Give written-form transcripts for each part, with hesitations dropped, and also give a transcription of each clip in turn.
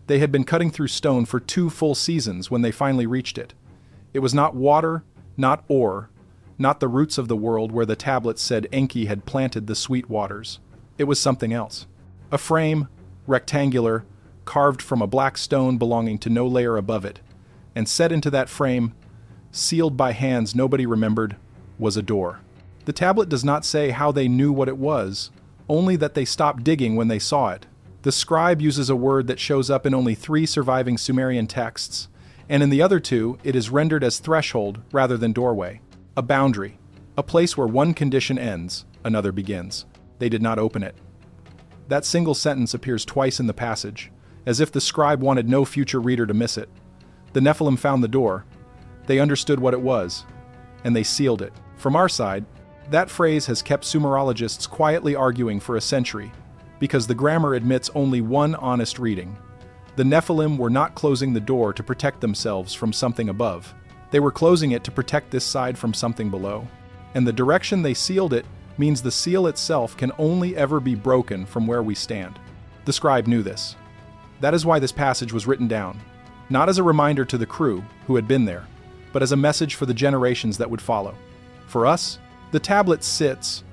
They had been cutting through stone for 2 full seasons when they finally reached it. It was not water, not ore, not the roots of the world where the tablets said Enki had planted the sweet waters. It was something else. A frame, rectangular, carved from a black stone belonging to no layer above it, and set into that frame, sealed by hands nobody remembered, was a door. The tablet does not say how they knew what it was, only that they stopped digging when they saw it. The scribe uses a word that shows up in only 3 surviving Sumerian texts, and in the other 2 it is rendered as threshold rather than doorway. A boundary, a place where one condition ends, another begins. They did not open it. That single sentence appears twice in the passage, as if the scribe wanted no future reader to miss it. The Nephilim found the door. They understood what it was, and they sealed it. From our side, that phrase has kept Sumerologists quietly arguing for a century, because the grammar admits only one honest reading. The Nephilim were not closing the door to protect themselves from something above. They were closing it to protect this side from something below. And the direction they sealed it means the seal itself can only ever be broken from where we stand. The scribe knew this. That is why this passage was written down, not as a reminder to the crew who had been there, but as a message for the generations that would follow. For us, the tablet sits,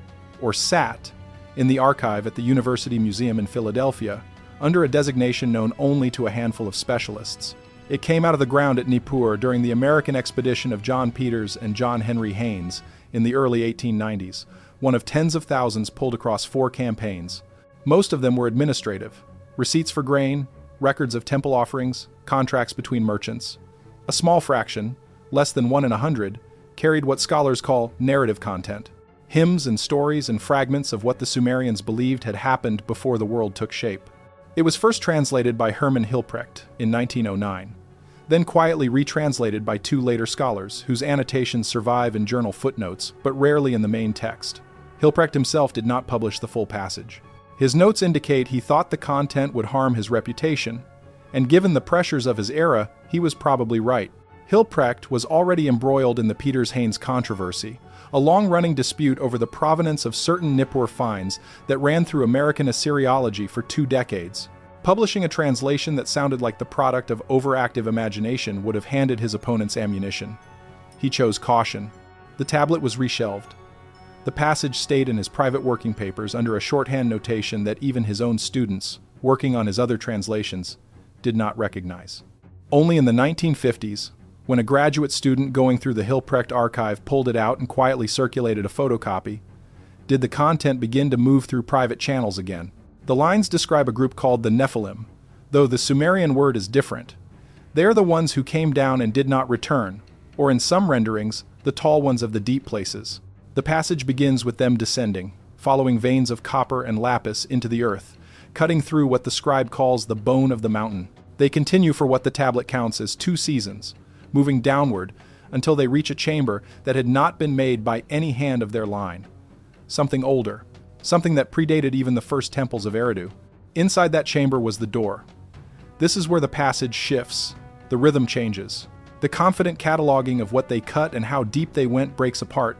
or sat, in the archive at the University Museum in Philadelphia, under a designation known only to a handful of specialists. It came out of the ground at Nippur during the American expedition of John Peters and John Henry Haynes in the early 1890s, one of tens of thousands pulled across 4 campaigns. Most of them were administrative: receipts for grain, records of temple offerings, contracts between merchants. A small fraction, less than 1 in 100, carried what scholars call narrative content: hymns and stories and fragments of what the Sumerians believed had happened before the world took shape. It was first translated by Hermann Hilprecht in 1909, then quietly retranslated by 2 later scholars whose annotations survive in journal footnotes, but rarely in the main text. Hilprecht himself did not publish the full passage. His notes indicate he thought the content would harm his reputation, and given the pressures of his era, he was probably right. Hilprecht was already embroiled in the Peters-Haynes controversy, a long-running dispute over the provenance of certain Nippur finds that ran through American Assyriology for 2 decades. Publishing a translation that sounded like the product of overactive imagination would have handed his opponents ammunition. He chose caution. The tablet was reshelved. The passage stayed in his private working papers under a shorthand notation that even his own students, working on his other translations, did not recognize. Only in the 1950s, when a graduate student going through the Hilprecht archive pulled it out and quietly circulated a photocopy, did the content begin to move through private channels again. The lines describe a group called the Nephilim, though the Sumerian word is different. They are the ones who came down and did not return, or in some renderings, the tall ones of the deep places. The passage begins with them descending, following veins of copper and lapis into the earth, cutting through what the scribe calls the bone of the mountain. They continue for what the tablet counts as 2 seasons, moving downward until they reach a chamber that had not been made by any hand of their line. Something older, something that predated even the first temples of Eridu. Inside that chamber was the door. This is where the passage shifts, the rhythm changes. The confident cataloging of what they cut and how deep they went breaks apart,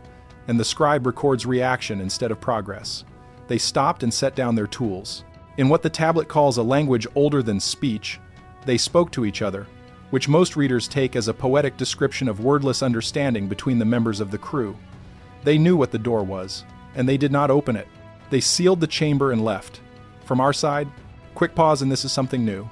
and the scribe records reaction instead of progress. They stopped and set down their tools. In what the tablet calls a language older than speech, they spoke to each other, which most readers take as a poetic description of wordless understanding between the members of the crew. They knew what the door was, and they did not open it. They sealed the chamber and left. From our side, quick pause, and this is something new.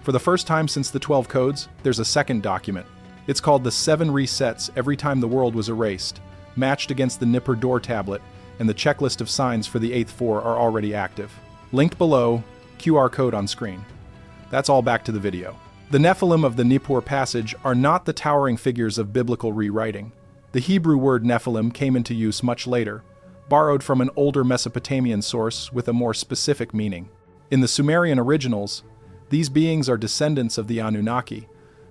For the first time since the 12 codes, there's a second document. It's called the 7 resets every time the world was erased, matched against the Nippur door tablet, and the checklist of signs for the 8th 4 are already active. Linked below, QR code on screen. That's all back to the video. The Nephilim of the Nippur passage are not the towering figures of biblical rewriting. The Hebrew word Nephilim came into use much later, borrowed from an older Mesopotamian source with a more specific meaning. In the Sumerian originals, these beings are descendants of the Anunnaki,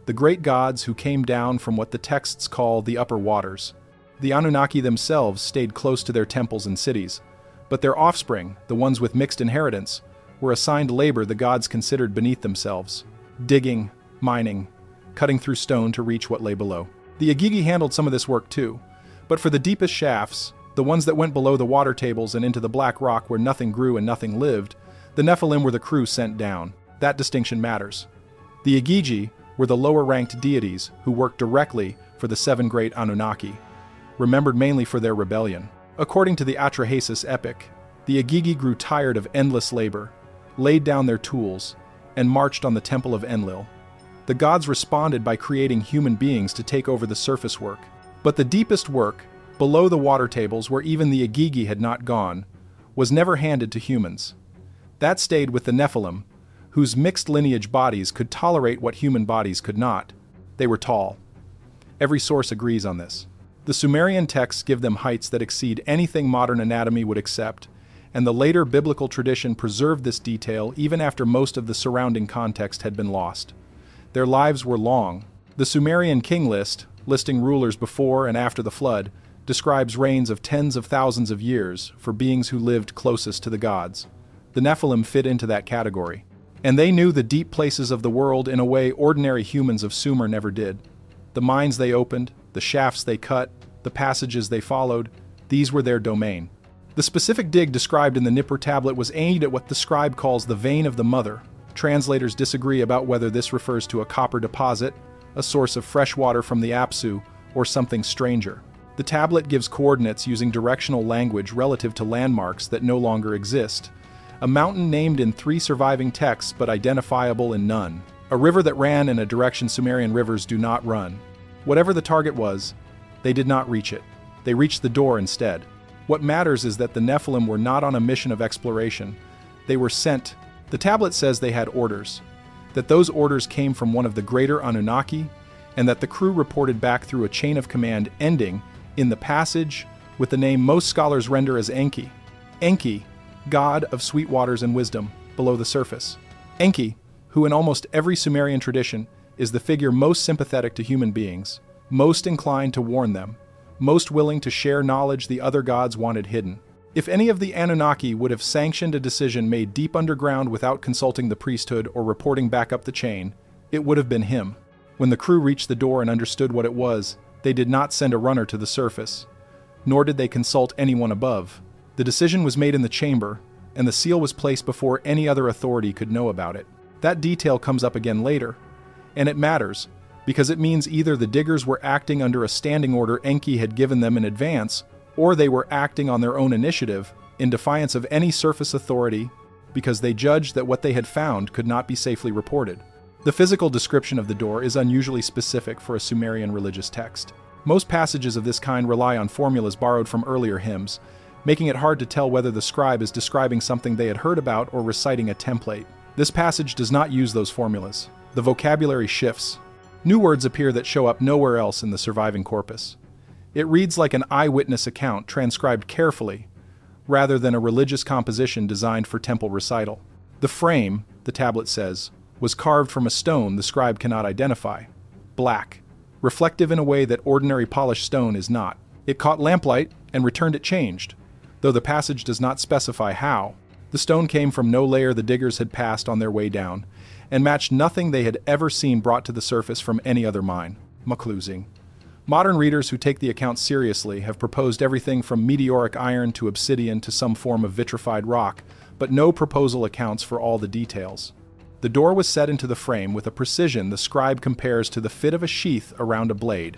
the great gods who came down from what the texts call the upper waters. The Anunnaki themselves stayed close to their temples and cities, but their offspring, the ones with mixed inheritance, were assigned labor the gods considered beneath themselves: digging, mining, cutting through stone to reach what lay below. The Agigi handled some of this work too, but for the deepest shafts, the ones that went below the water tables and into the black rock where nothing grew and nothing lived, the Nephilim were the crew sent down. That distinction matters. The Igigi were the lower-ranked deities who worked directly for the seven great Anunnaki, remembered mainly for their rebellion. According to the Atrahasis epic, the Igigi grew tired of endless labor, laid down their tools, and marched on the temple of Enlil. The gods responded by creating human beings to take over the surface work. But the deepest work, below the water tables where even the Igigi had not gone, was never handed to humans. That stayed with the Nephilim, whose mixed lineage bodies could tolerate what human bodies could not. They were tall. Every source agrees on this. The Sumerian texts give them heights that exceed anything modern anatomy would accept, and the later biblical tradition preserved this detail even after most of the surrounding context had been lost. Their lives were long. The Sumerian king list, listing rulers before and after the flood, describes reigns of tens of thousands of years for beings who lived closest to the gods. The Nephilim fit into that category. And they knew the deep places of the world in a way ordinary humans of Sumer never did. The mines they opened, the shafts they cut, the passages they followed, these were their domain. The specific dig described in the Nippur tablet was aimed at what the scribe calls the vein of the mother. Translators disagree about whether this refers to a copper deposit, a source of fresh water from the Apsu, or something stranger. The tablet gives coordinates using directional language relative to landmarks that no longer exist. A mountain named in 3 surviving texts but identifiable in none. A river that ran in a direction Sumerian rivers do not run. Whatever the target was, they did not reach it. They reached the door instead. What matters is that the Nephilim were not on a mission of exploration. They were sent. The tablet says they had orders, that those orders came from one of the greater Anunnaki, and that the crew reported back through a chain of command ending in the passage with the name most scholars render as Enki. Enki, god of sweet waters and wisdom, below the surface. Enki, who in almost every Sumerian tradition is the figure most sympathetic to human beings, most inclined to warn them, most willing to share knowledge the other gods wanted hidden. If any of the Anunnaki would have sanctioned a decision made deep underground without consulting the priesthood or reporting back up the chain, it would have been him. When the crew reached the door and understood what it was, they did not send a runner to the surface, nor did they consult anyone above. The decision was made in the chamber, and the seal was placed before any other authority could know about it. That detail comes up again later, and it matters, because it means either the diggers were acting under a standing order Enki had given them in advance, or they were acting on their own initiative, in defiance of any surface authority, because they judged that what they had found could not be safely reported. The physical description of the door is unusually specific for a Sumerian religious text. Most passages of this kind rely on formulas borrowed from earlier hymns, making it hard to tell whether the scribe is describing something they had heard about or reciting a template. This passage does not use those formulas. The vocabulary shifts. New words appear that show up nowhere else in the surviving corpus. It reads like an eyewitness account transcribed carefully, rather than a religious composition designed for temple recital. The frame, the tablet says, was carved from a stone the scribe cannot identify. Black, reflective in a way that ordinary polished stone is not. It caught lamplight and returned it changed, though the passage does not specify how. The stone came from no layer the diggers had passed on their way down, and matched nothing they had ever seen brought to the surface from any other mine. Maclosing. Modern readers who take the account seriously have proposed everything from meteoric iron to obsidian to some form of vitrified rock, but no proposal accounts for all the details. The door was set into the frame with a precision the scribe compares to the fit of a sheath around a blade.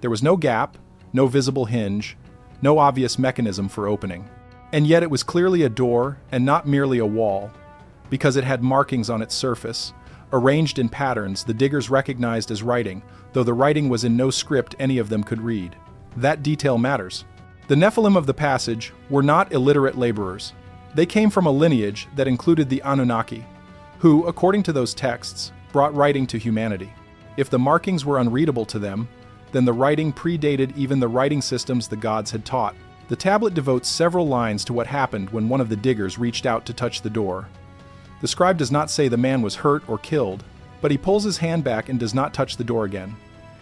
There was no gap, no visible hinge, no obvious mechanism for opening. And yet it was clearly a door and not merely a wall, because it had markings on its surface, arranged in patterns the diggers recognized as writing, though the writing was in no script any of them could read. That detail matters. The Nephilim of the passage were not illiterate laborers. They came from a lineage that included the Anunnaki, who, according to those texts, brought writing to humanity. If the markings were unreadable to them, then the writing predated even the writing systems the gods had taught. The tablet devotes several lines to what happened when one of the diggers reached out to touch the door. The scribe does not say the man was hurt or killed, but he pulls his hand back and does not touch the door again.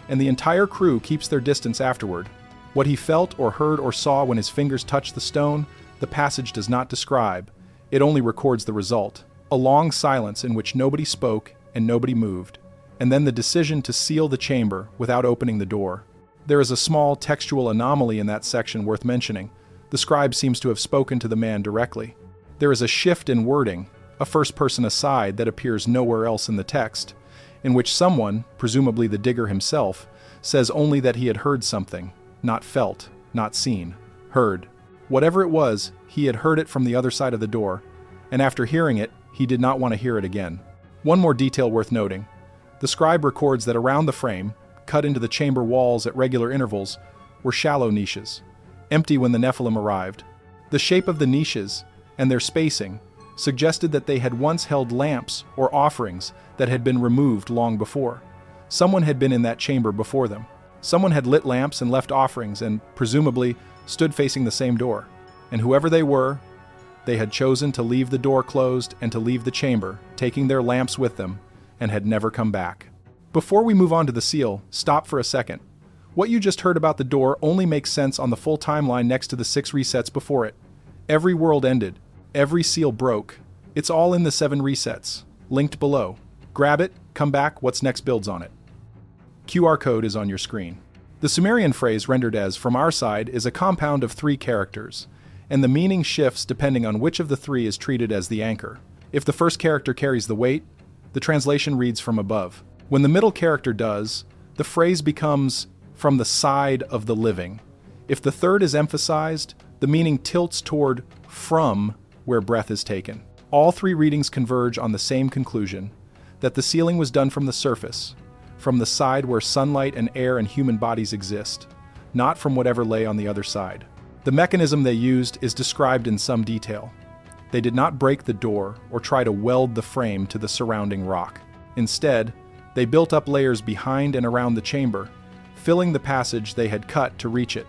And the entire crew keeps their distance afterward. What he felt or heard or saw when his fingers touched the stone, the passage does not describe. It only records the result. A long silence in which nobody spoke and nobody moved, and then the decision to seal the chamber without opening the door. There is a small textual anomaly in that section worth mentioning. The scribe seems to have spoken to the man directly. There is a shift in wording, a first-person aside that appears nowhere else in the text, in which someone, presumably the digger himself, says only that he had heard something, not felt, not seen, heard. Whatever it was, he had heard it from the other side of the door, and after hearing it, he did not want to hear it again. One more detail worth noting. The scribe records that around the frame, cut into the chamber walls at regular intervals, were shallow niches, empty when the Nephilim arrived. The shape of the niches, and their spacing, suggested that they had once held lamps or offerings that had been removed long before. Someone had been in that chamber before them. Someone had lit lamps and left offerings and, presumably, stood facing the same door. And whoever they were, they had chosen to leave the door closed and to leave the chamber, taking their lamps with them, and had never come back. Before we move on to the seal, stop for a second. What you just heard about the door only makes sense on the full timeline next to the 6 resets before it. Every world ended. Every seal broke. It's all in the 7 resets, linked below. Grab it, come back, what's next builds on it. QR code is on your screen. The Sumerian phrase rendered as "from our side" is a compound of 3 characters, and the meaning shifts depending on which of the 3 is treated as the anchor. If the first character carries the weight, the translation reads "from above." When the middle character does, the phrase becomes "from the side of the living." If the third is emphasized, the meaning tilts toward "from where breath is taken." All 3 readings converge on the same conclusion, that the sealing was done from the surface, from the side where sunlight and air and human bodies exist, not from whatever lay on the other side. The mechanism they used is described in some detail. They did not break the door or try to weld the frame to the surrounding rock. Instead, they built up layers behind and around the chamber, filling the passage they had cut to reach it,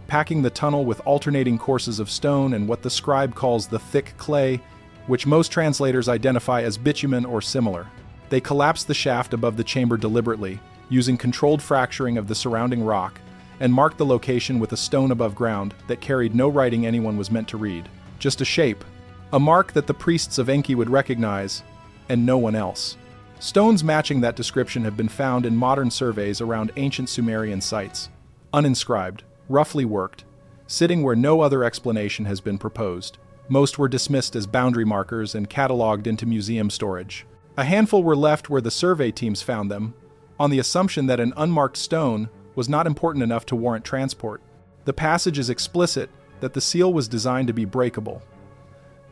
packing the tunnel with alternating courses of stone and what the scribe calls the thick clay, which most translators identify as bitumen or similar. They collapsed the shaft above the chamber deliberately, using controlled fracturing of the surrounding rock, and marked the location with a stone above ground that carried no writing anyone was meant to read, just a shape, a mark that the priests of Enki would recognize, and no one else. Stones matching that description have been found in modern surveys around ancient Sumerian sites, uninscribed, roughly worked, sitting where no other explanation has been proposed. Most were dismissed as boundary markers and cataloged into museum storage. A handful were left where the survey teams found them, on the assumption that an unmarked stone was not important enough to warrant transport. The passage is explicit that the seal was designed to be breakable.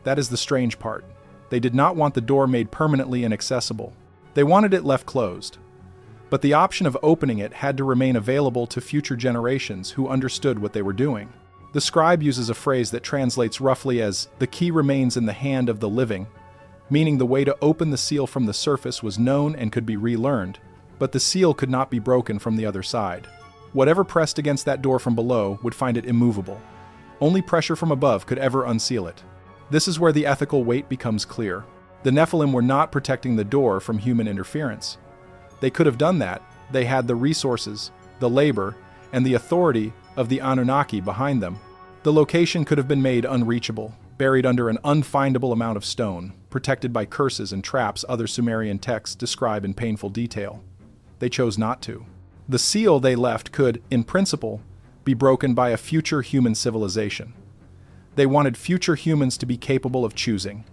That is the strange part. They did not want the door made permanently inaccessible. They wanted it left closed. But the option of opening it had to remain available to future generations who understood what they were doing. The scribe uses a phrase that translates roughly as "the key remains in the hand of the living," meaning the way to open the seal from the surface was known and could be relearned, but the seal could not be broken from the other side. Whatever pressed against that door from below would find it immovable. Only pressure from above could ever unseal it. This is where the ethical weight becomes clear. The Nephilim were not protecting the door from human interference. They could have done that. They had the resources, the labor, and the authority of the Anunnaki behind them. The location could have been made unreachable, buried under an unfindable amount of stone, protected by curses and traps other Sumerian texts describe in painful detail. They chose not to. The seal they left could, in principle, be broken by a future human civilization. They wanted future humans to be capable of choosing,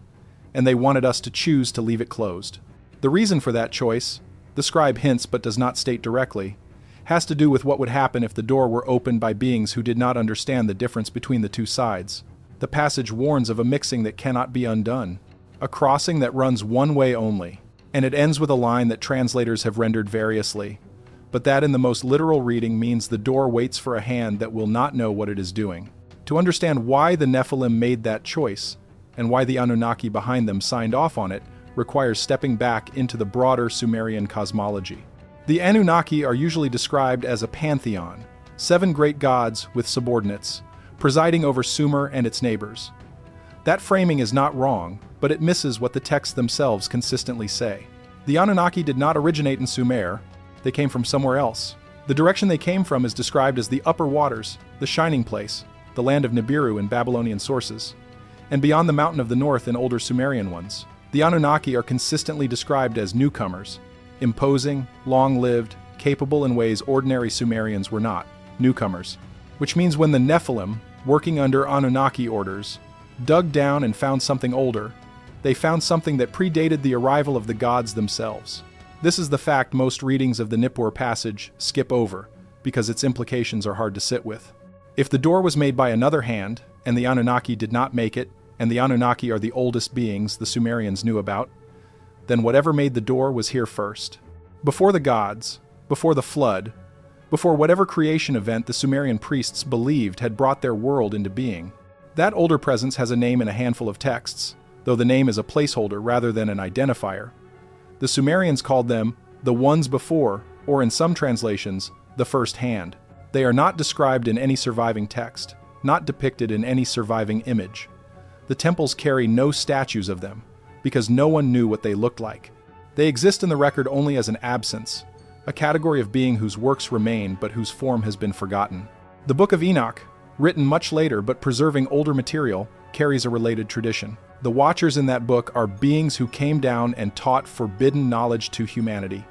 and they wanted us to choose to leave it closed. The reason for that choice, the scribe hints but does not state directly, has to do with what would happen if the door were opened by beings who did not understand the difference between the 2 sides. The passage warns of a mixing that cannot be undone, a crossing that runs one way only, and it ends with a line that translators have rendered variously, but that in the most literal reading means the door waits for a hand that will not know what it is doing. To understand why the Nephilim made that choice, and why the Anunnaki behind them signed off on it, requires stepping back into the broader Sumerian cosmology. The Anunnaki are usually described as a pantheon, 7 great gods with subordinates, presiding over Sumer and its neighbors. That framing is not wrong, but it misses what the texts themselves consistently say. The Anunnaki did not originate in Sumer, they came from somewhere else. The direction they came from is described as the upper waters, the shining place, the land of Nibiru in Babylonian sources, and beyond the mountain of the north in older Sumerian ones. The Anunnaki are consistently described as newcomers, imposing, long-lived, capable in ways ordinary Sumerians were not, newcomers. Which means when the Nephilim, working under Anunnaki orders, dug down and found something older, they found something that predated the arrival of the gods themselves. This is the fact most readings of the Nippur passage skip over, because its implications are hard to sit with. If the door was made by another hand, and the Anunnaki did not make it, and the Anunnaki are the oldest beings the Sumerians knew about, then whatever made the door was here first. Before the gods, before the flood, before whatever creation event the Sumerian priests believed had brought their world into being. That older presence has a name in a handful of texts, though the name is a placeholder rather than an identifier. The Sumerians called them the ones before, or in some translations, the first hand. They are not described in any surviving text, not depicted in any surviving image. The temples carry no statues of them, because no one knew what they looked like. They exist in the record only as an absence, a category of being whose works remain but whose form has been forgotten. The Book of Enoch, written much later but preserving older material, carries a related tradition. The Watchers in that book are beings who came down and taught forbidden knowledge to humanity,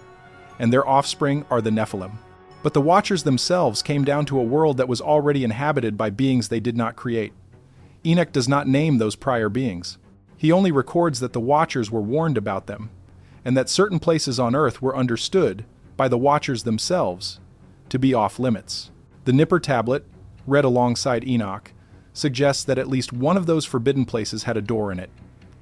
and their offspring are the Nephilim. But the Watchers themselves came down to a world that was already inhabited by beings they did not create. Enoch does not name those prior beings. He only records that the Watchers were warned about them, and that certain places on Earth were understood, by the Watchers themselves, to be off-limits. The Nippur tablet, read alongside Enoch, suggests that at least one of those forbidden places had a door in it,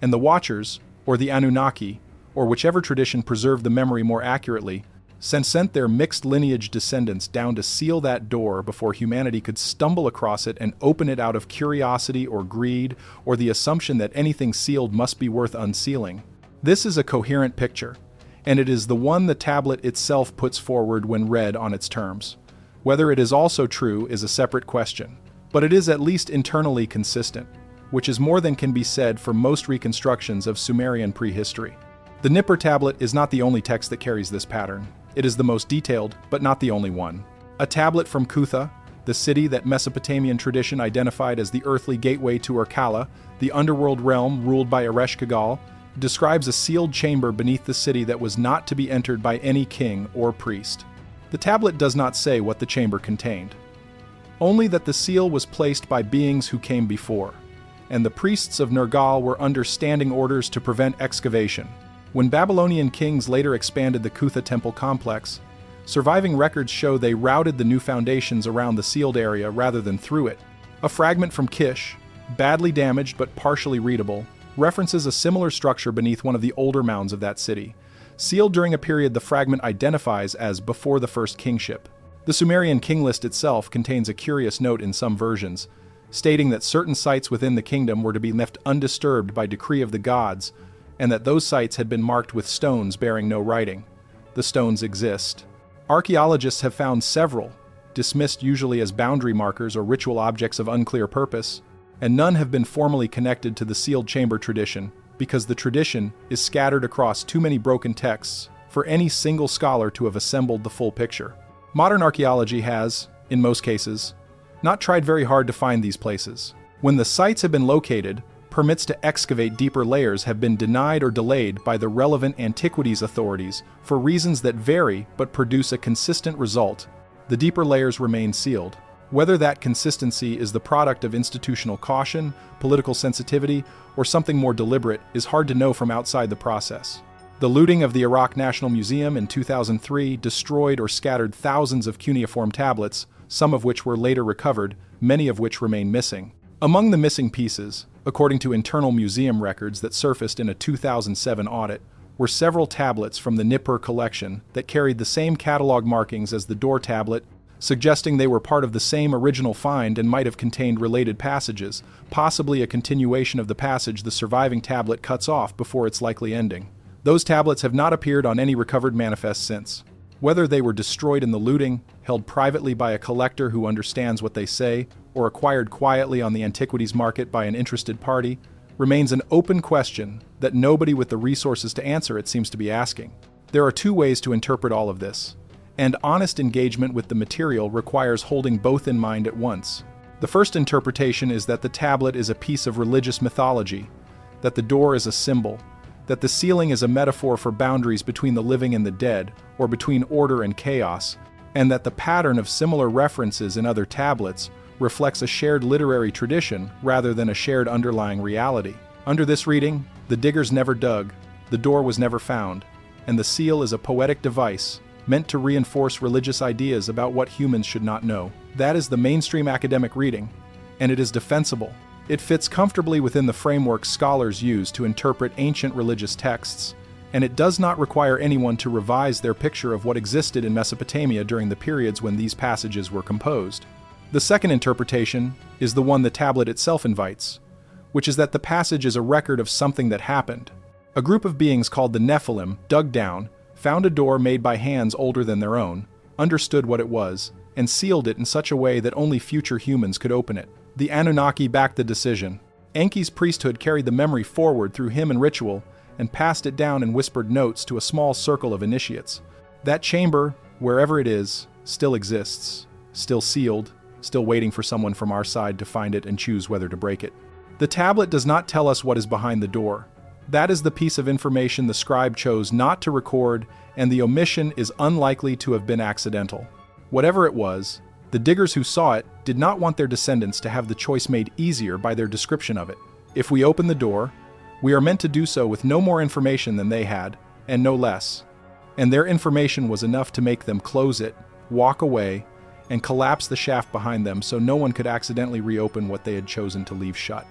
and the Watchers, or the Anunnaki, or whichever tradition preserved the memory more accurately, sent their mixed lineage descendants down to seal that door before humanity could stumble across it and open it out of curiosity or greed, or the assumption that anything sealed must be worth unsealing. This is a coherent picture, and it is the one the tablet itself puts forward when read on its terms. Whether it is also true is a separate question, but it is at least internally consistent, which is more than can be said for most reconstructions of Sumerian prehistory. The Nippur tablet is not the only text that carries this pattern. It is the most detailed, but not the only one. A tablet from Kutha, the city that Mesopotamian tradition identified as the earthly gateway to Urkala, the underworld realm ruled by Ereshkigal, describes a sealed chamber beneath the city that was not to be entered by any king or priest. The tablet does not say what the chamber contained, only that the seal was placed by beings who came before, and the priests of Nergal were under standing orders to prevent excavation. When Babylonian kings later expanded the Kutha temple complex, surviving records show they routed the new foundations around the sealed area rather than through it. A fragment from Kish, badly damaged but partially readable, references a similar structure beneath one of the older mounds of that city, sealed during a period the fragment identifies as before the first kingship. The Sumerian king list itself contains a curious note in some versions, stating that certain sites within the kingdom were to be left undisturbed by decree of the gods, and that those sites had been marked with stones bearing no writing. The stones exist. Archaeologists have found several, dismissed usually as boundary markers or ritual objects of unclear purpose, and none have been formally connected to the sealed chamber tradition because the tradition is scattered across too many broken texts for any single scholar to have assembled the full picture. Modern archaeology has, in most cases, not tried very hard to find these places. When the sites have been located, permits to excavate deeper layers have been denied or delayed by the relevant antiquities authorities for reasons that vary but produce a consistent result. The deeper layers remain sealed. Whether that consistency is the product of institutional caution, political sensitivity, or something more deliberate is hard to know from outside the process. The looting of the Iraq National Museum in 2003 destroyed or scattered thousands of cuneiform tablets, some of which were later recovered, many of which remain missing. Among the missing pieces, according to internal museum records that surfaced in a 2007 audit, were several tablets from the Nippur collection that carried the same catalog markings as the door tablet, suggesting they were part of the same original find and might have contained related passages, possibly a continuation of the passage the surviving tablet cuts off before its likely ending. Those tablets have not appeared on any recovered manifest since. Whether they were destroyed in the looting, held privately by a collector who understands what they say, or acquired quietly on the antiquities market by an interested party, remains an open question that nobody with the resources to answer it seems to be asking. There are two ways to interpret all of this, and honest engagement with the material requires holding both in mind at once. The first interpretation is that the tablet is a piece of religious mythology, that the door is a symbol, that the ceiling is a metaphor for boundaries between the living and the dead, or between order and chaos, and that the pattern of similar references in other tablets reflects a shared literary tradition rather than a shared underlying reality. Under this reading, the diggers never dug, the door was never found, and the seal is a poetic device meant to reinforce religious ideas about what humans should not know. That is the mainstream academic reading, and it is defensible. It fits comfortably within the framework scholars use to interpret ancient religious texts, and it does not require anyone to revise their picture of what existed in Mesopotamia during the periods when these passages were composed. The second interpretation is the one the tablet itself invites, which is that the passage is a record of something that happened. A group of beings called the Nephilim dug down, found a door made by hands older than their own, understood what it was, and sealed it in such a way that only future humans could open it. The Anunnaki backed the decision. Enki's priesthood carried the memory forward through hymn and ritual, and passed it down in whispered notes to a small circle of initiates. That chamber, wherever it is, still exists, still sealed, still waiting for someone from our side to find it and choose whether to break it. The tablet does not tell us what is behind the door. That is the piece of information the scribe chose not to record, and the omission is unlikely to have been accidental. Whatever it was, the diggers who saw it did not want their descendants to have the choice made easier by their description of it. If we open the door, we are meant to do so with no more information than they had, and no less. And their information was enough to make them close it, walk away, and collapse the shaft behind them so no one could accidentally reopen what they had chosen to leave shut.